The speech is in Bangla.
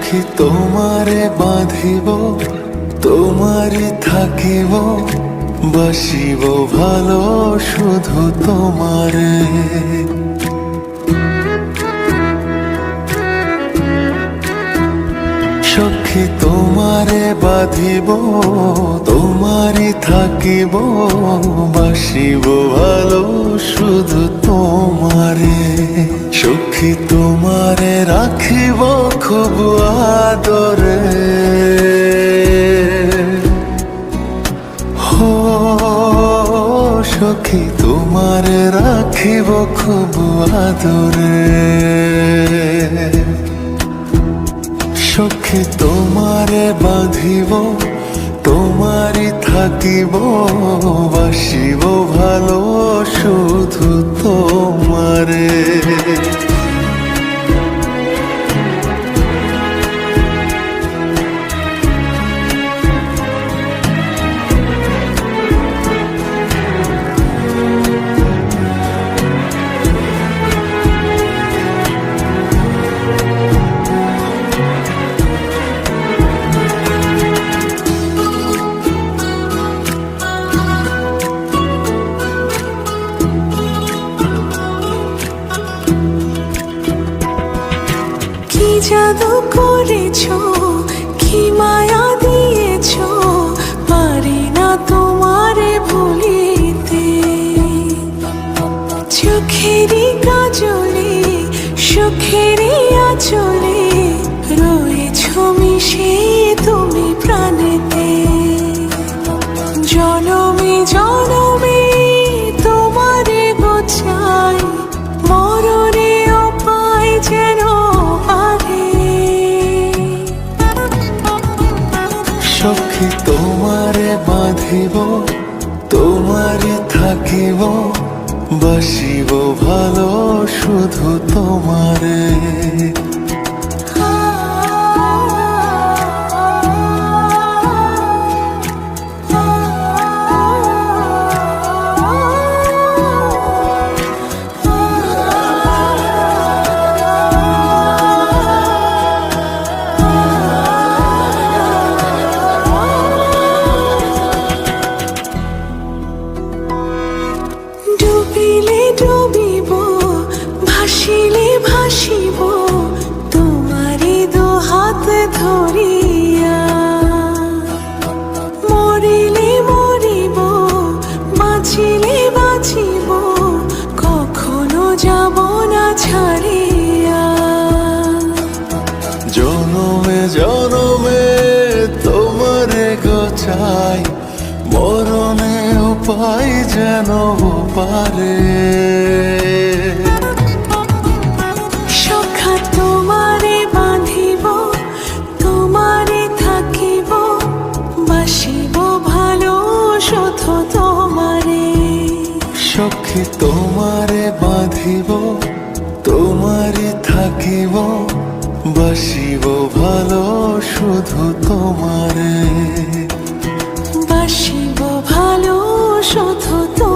সখী তোমারে বাঁধিব, তোমারই থাকিব, বাসিব ভালো শুধু তোমারে। সখী তোমারে বাঁধিব, তোমারই থাকিব, বাসিব ভালো শুধু তোমারে। সখী তোমারে রাখিব খুব আদরে, হো সখী তোমারে রাখিব খুব আদরে। সখী তোমারে বাঁধিব, তোমারই থাকিব, বাসিব ভালো শুধু তোমারে। কি জাদু করেছো, কি মায়া দিয়েছো, পারি না তোমারে ভুলিতে। চোখেরই কাজলে, সুখেরই আঁচলে, রয়েছো মিশে তুমি প্রাণেতে। জনমে জনমে তোমারে গোছাই, মরণেও পাই যেন পারে। সখী তোমারে বাঁধিব, তোমারই থাকিব, বাসিব ভালো শুধু তোমারে। ডুবিলে ডুবিব, ভাসিলে ভাসিব, তোমারই দু হাত ধরিয়া। মরিলে মরিব, বাঁচিলে বাঁচিব, কখনো যাব না ছাড়িয়া। জনমে জনমে তোমারে গোছাই, মরণে উপায় যেন পারে। সখা তোমারে বাঁধিব, তোমারে থাকিব, বাসিব ভালো শুধু তোমারে। সখী তোমারে বাঁধিব, তোমারই থাকিব, বাসিব ভালো শুধু তোমারে। বাসিব ভালো শুধু তোমারে।